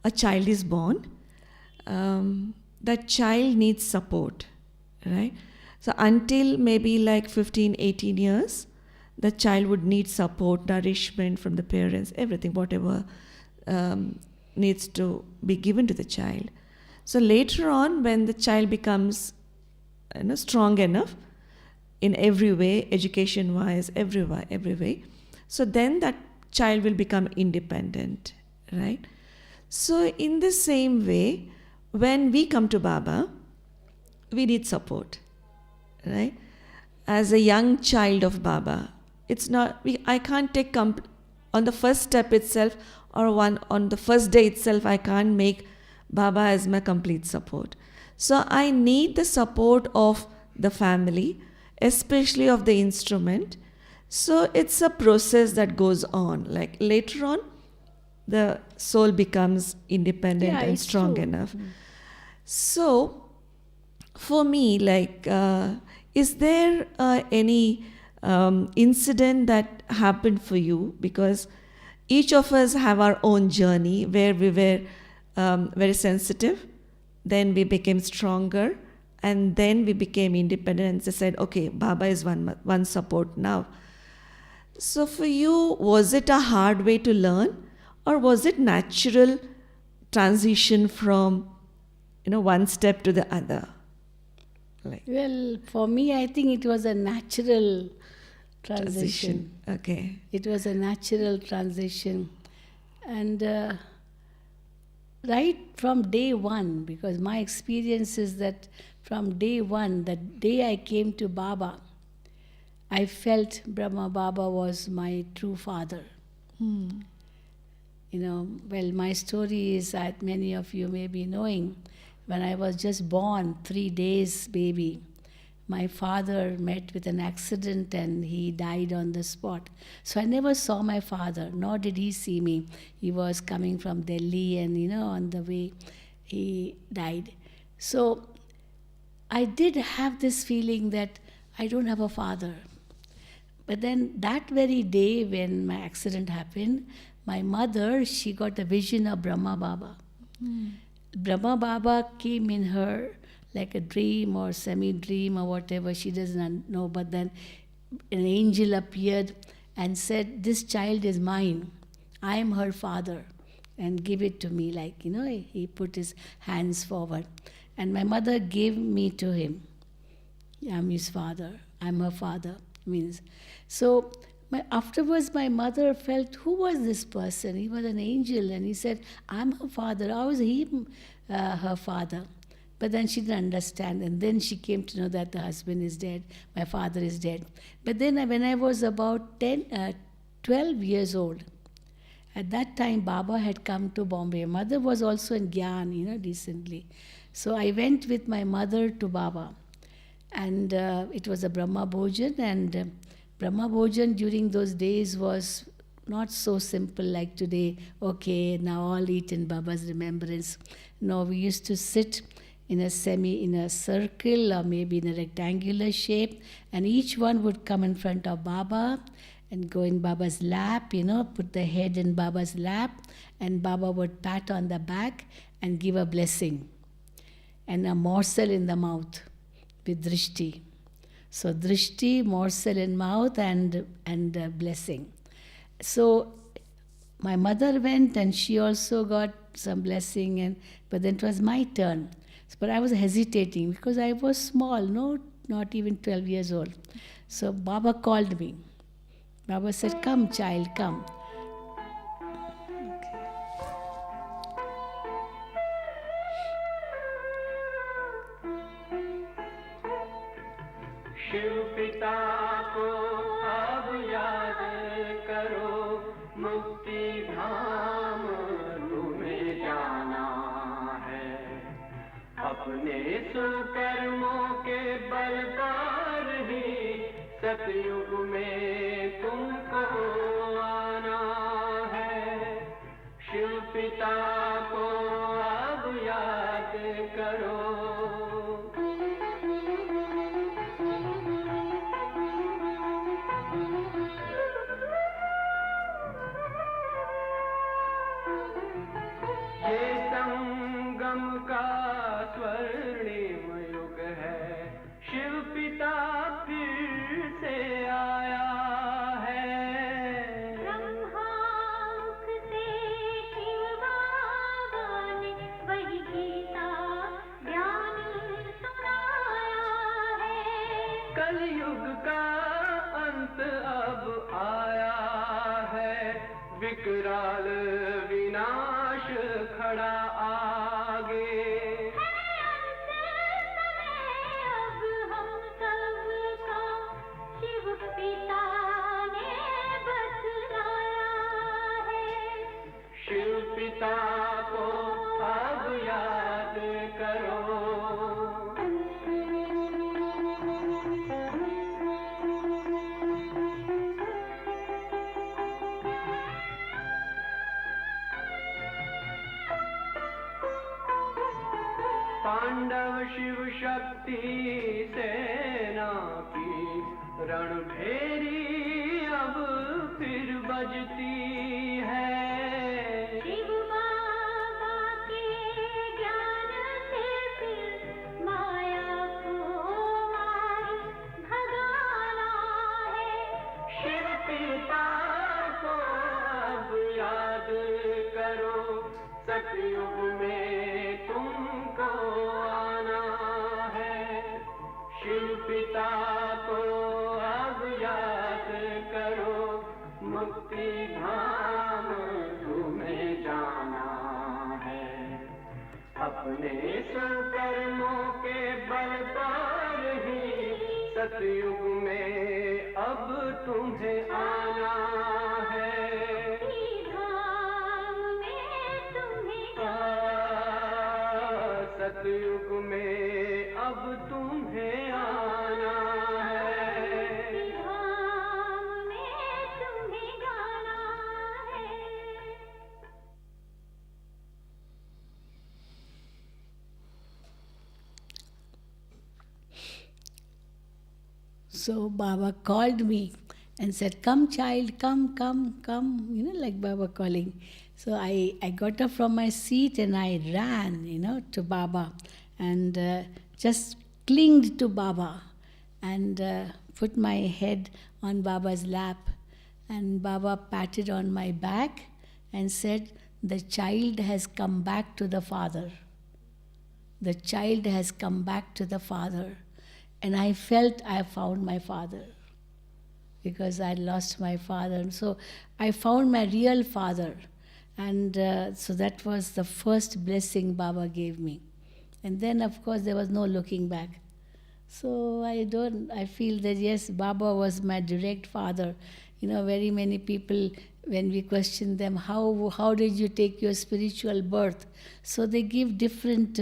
a child is born, that child needs support, right? So until maybe like 15, 18 years, the child would need support, nourishment from the parents, everything, whatever needs to be given to the child. So later on, when the child becomes strong enough in every way, education-wise, every way, so then that child will become independent, right? So in the same way, when we come to Baba, we need support, right? As a young child of Baba, it's not, I can't take on the first step itself or on the first day itself, I can't make Baba as my complete support. So I need the support of the family, especially of the instrument. So it's a process that goes on. Like later on, the soul becomes independent and strong enough. So for me, like, is there any incident that happened for you? Because each of us have our own journey where we were very sensitive, then we became stronger, and then we became independent and said, okay, Baba is one support now. So for you, was it a hard way to learn, or was it natural transition from one step to the other? Well, for me, I think it was a natural transition. Okay. It was a natural transition. And right from day one, because my experience is that from day one, the day I came to Baba, I felt Brahma Baba was my true father. Well, my story is that many of you may be knowing. When I was just born, 3 days baby, my father met with an accident and he died on the spot. So I never saw my father, nor did he see me. He was coming from Delhi and, on the way he died. So I did have this feeling that I don't have a father. But then that very day when my accident happened, my mother, she got a vision of Brahma Baba. Brahma Baba came in her like a dream or semi-dream or whatever, she doesn't know. But then an angel appeared and said, this child is mine. I am her father. And give it to me. Like, he put his hands forward. And my mother gave me to him. I'm his father. I'm her father. So afterwards my mother felt, who was this person? He was an angel. And he said, I'm her father. How is he her father? But then she didn't understand. And then she came to know that the husband is dead. My father is dead. But then when I was about 12 years old, at that time Baba had come to Bombay. Mother was also in Gyan, recently. So I went with my mother to Baba. And it was a Brahma Bhojan. And Brahma Bhojan during those days was not so simple like today. Okay, now all eat in Baba's remembrance. No, we used to sit in a circle or maybe in a rectangular shape, and each one would come in front of Baba and go in Baba's lap, put the head in Baba's lap, and Baba would pat on the back and give a blessing and a morsel in the mouth with drishti. So drishti, morsel in mouth, and blessing. So my mother went and she also got some blessing, but then it was my turn. But I was hesitating because I was small, not even 12 years old. So Baba called me. Baba said, come child, come. Shiv पिता को अब याद करो, मुक्ति धाम तुम्हें जाना है। अपने सुकर्मों के बल पर ही सतयुग में तुमको आना है। शिव पिता को अब याद करो। कलयुग का अंत अब आया है, विकराल विनाश खड़ा आगे। अब हम सबका शिव पिता ने बतलाया है। शिव पिता को अब याद करो। पांडव शिव शक्ति सेना की रणभेरी अब फिर बजती है। शिव बाबा के ज्ञान से फिर माया को मार भगाना है। शिव पिता को अब याद करो, सतयुग में तुमको आना है। शिव पिता को अब याद करो, मुक्ति धाम तुम्हें जाना है। अपने कर्मों के बल पर ही सतयुग में अब तुम्हें आना है। धाम में तुम्हें सतयुग में अब तुम्हें आना है। धाम में तुम्हें गाना है। So Baba called me and said, "Come, child, come, come, come," like Baba calling. So I got up from my seat and I ran, to Baba and just clinged to Baba and put my head on Baba's lap. And Baba patted on my back and said, "The child has come back to the Father. The child has come back to the Father." And I felt I found my father because I lost my father. And so I found my real father. And so that was the first blessing Baba gave me. And then, of course, there was no looking back. So I feel that yes, Baba was my direct father. Very many people, when we question them, how did you take your spiritual birth? So they give different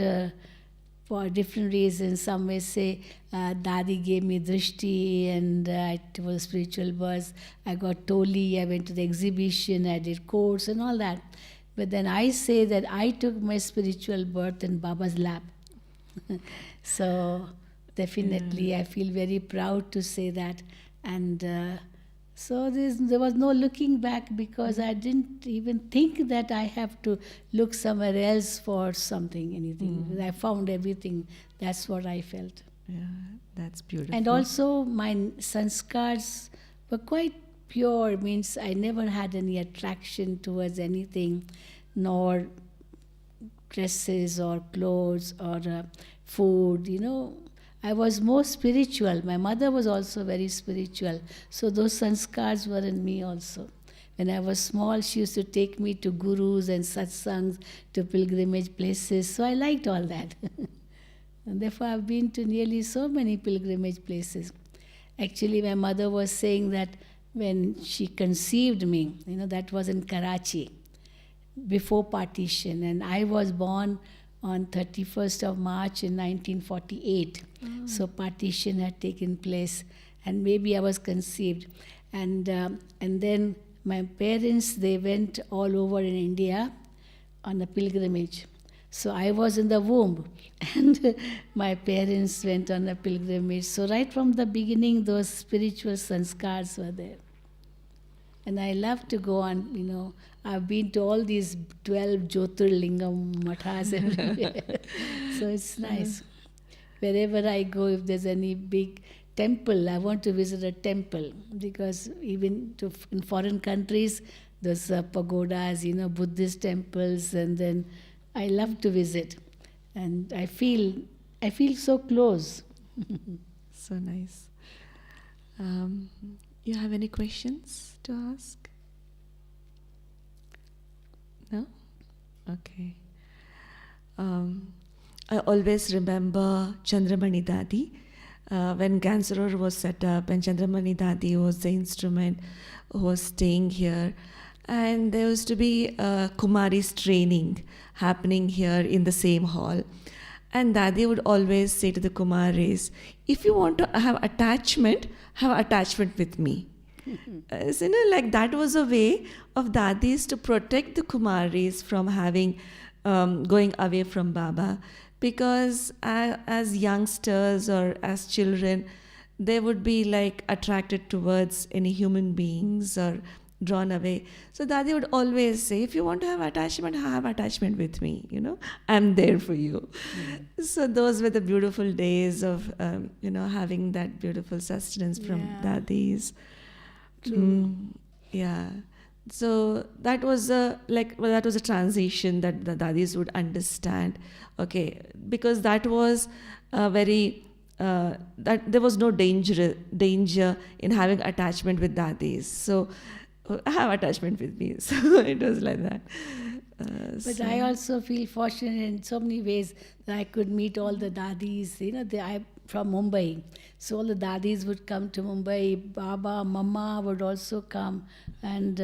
for different reasons. Some may say, Dadi gave me drishti and it was spiritual birth. I got toli, I went to the exhibition, I did course and all that. But then I say that I took my spiritual birth in Baba's lap. So definitely I feel very proud to say that. And so there was no looking back because I didn't even think that I have to look somewhere else for something, anything. I found everything. That's what I felt. Yeah, that's beautiful. And also my sanskars were quite pure, means I never had any attraction towards anything, nor dresses or clothes or food, I was more spiritual. My mother was also very spiritual. So those sanskars were in me also. When I was small, she used to take me to gurus and satsangs, to pilgrimage places. So I liked all that. And therefore I've been to nearly so many pilgrimage places. Actually, my mother was saying that when she conceived me, that was in Karachi, before partition. And I was born on 31st of March in 1948. So partition had taken place and maybe I was conceived. And then my parents, they went all over in India on a pilgrimage. So I was in the womb and my parents went on a pilgrimage. So right from the beginning, those spiritual sanskars were there. And I love to go on, I've been to all these 12 Jyotirlingam mathas everywhere. So it's nice. Wherever I go, if there's any big temple, I want to visit a temple. Because even in foreign countries, there's pagodas, Buddhist temples, and then I love to visit. And I feel so close. So nice. You have any questions to ask? No? Okay. I always remember Chandramani Dadi when Gyan Sarovar was set up, and Chandramani Dadi was the instrument who was staying here. And there used to be a Kumaris training happening here in the same hall. And Dadi would always say to the Kumaris, if you want to have attachment with me. So, like that was a way of Dadis to protect the Kumaris from having, going away from Baba. Because as youngsters or as children, they would be like attracted towards any human beings or drawn away. So Dadi would always say, if you want to have attachment with me, I'm there for you. So those were the beautiful days of, having that beautiful sustenance from Dadis. Yeah. So that was a transition that the Dadis would understand. Okay, because that was very that there was no danger in having attachment with Dadis. So have attachment with me. So it was like that. But I also feel fortunate in so many ways that I could meet all the Dadis. I'm from Mumbai. So all the Dadis would come to Mumbai. Baba, Mama would also come. And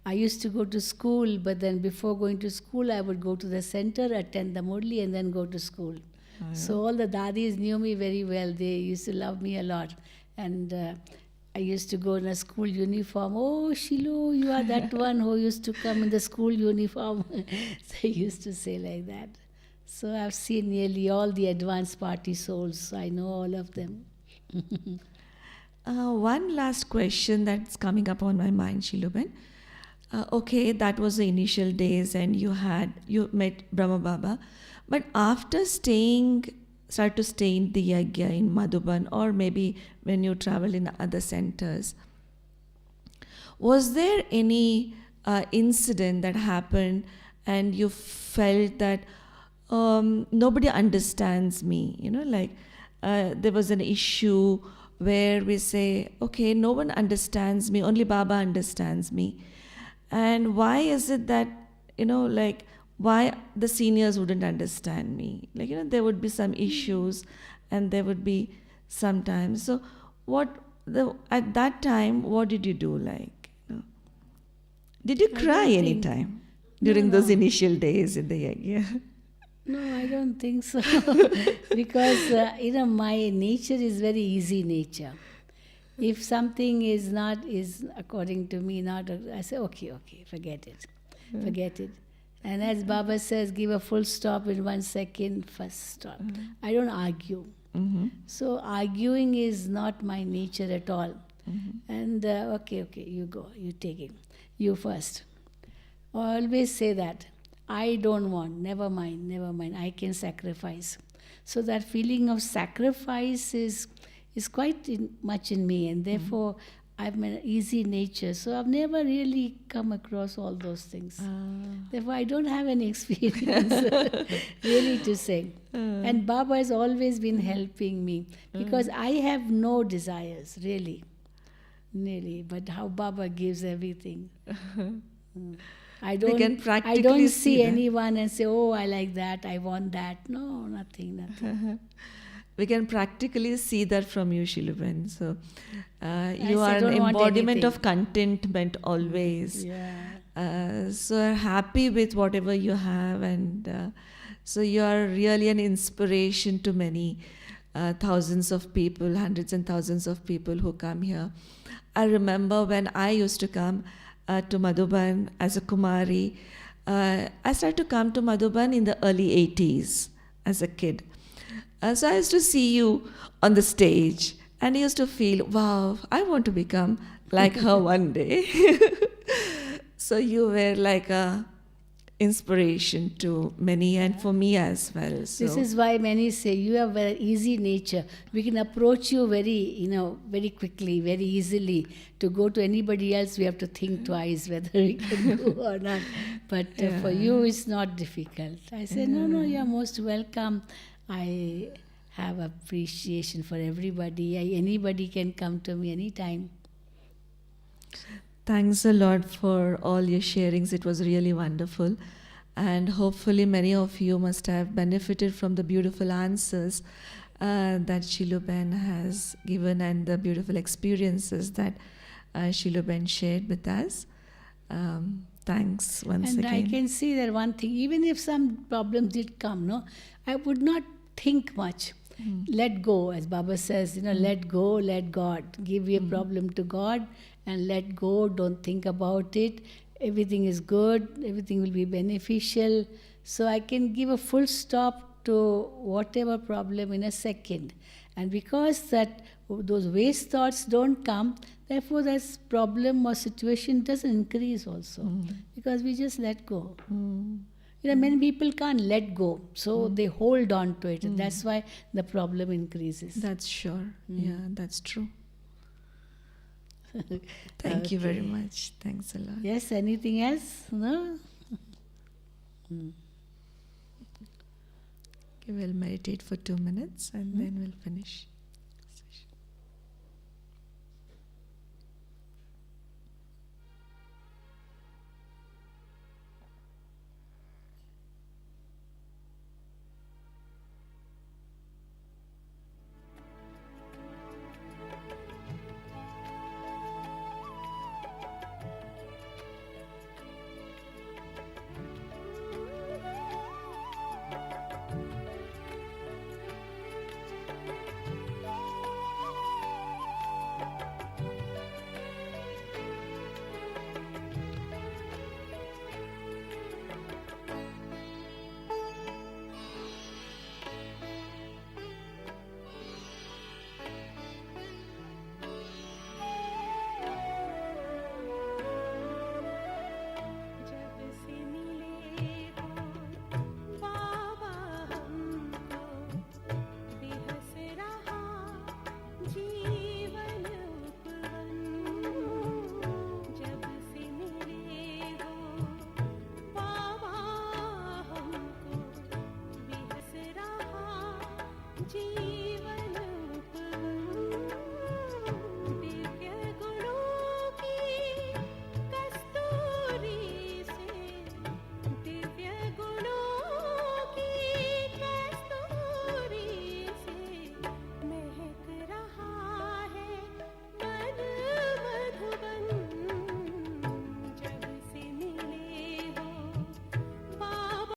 I used to go to school, but then before going to school, I would go to the center, attend the Murli, and then go to school. Oh, yeah. So all the Dadis knew me very well. They used to love me a lot. And I used to go in a school uniform. Oh, Sheilu, you are that one who used to come in the school uniform. So I used to say like that. So I've seen nearly all the advanced party souls. I know all of them. One last question that's coming up on my mind, Sheilu. Okay, that was the initial days and you met Brahma Baba. But after start to stay in the Yagya in Madhuban, or maybe when you travel in other centers, was there any incident that happened and you felt that nobody understands me? There was an issue where we say, okay, no one understands me, only Baba understands me. And why is it that, why the seniors wouldn't understand me? There would be some issues and there would be sometimes. So at that time, what did you do? Did you cry anytime during those initial days in the Yagya? No, I don't think so. Because, my nature is very easy nature. If something is according to me, I say, okay, forget it. Forget it. And as Baba says, give a full stop in 1 second, first stop. I don't argue. So arguing is not my nature at all. And okay, you go, you take it. You first. I always say that. I don't want, never mind, I can sacrifice. So that feeling of sacrifice is quite much in me, and therefore I'm an easy nature. So I've never really come across all those things. Therefore I don't have any experience really to say. And Baba has always been helping me because I have no desires, really. But how Baba gives everything. I don't see anyone and say, oh, I like that, I want that. No, nothing. We can practically see that from you, Sheilu. So you are an embodiment of contentment always. Yeah. So happy with whatever you have, and so you are really an inspiration to many thousands of people, hundreds and thousands of people who come here. I remember when I used to come to Madhuban as a Kumari. I started to come to Madhuban in the early 80s as a kid. So I used to see you on the stage and I used to feel, wow, I want to become like her one day. So you were like a inspiration to many and for me as well. So. This is why many say you have very easy nature. We can approach you very quickly, very easily. To go to anybody else, we have to think twice whether we can do or not. But for you, it's not difficult. I say, no, you're most welcome. I have appreciation for everybody. Anybody can come to me anytime. Thanks a lot for all your sharings. It was really wonderful. And hopefully, many of you must have benefited from the beautiful answers that Sheilu Ben has given and the beautiful experiences that Sheilu Ben shared with us. Thanks once And again. I can see that one thing, even if some problems did come, no, I would not think much. Let go, as Baba says, let go, let God. Give your problem to God and let go. Don't think about it. Everything is good. Everything will be beneficial. So I can give a full stop to whatever problem in a second. And because those waste thoughts don't come, therefore this problem or situation doesn't increase also. Because we just let go. Many people can't let go, so they hold on to it. And that's why the problem increases. That's sure. Yeah, that's true. Thank you very much. Thanks a lot. Yes, anything else? No? Okay, we'll meditate for 2 minutes and then we'll finish.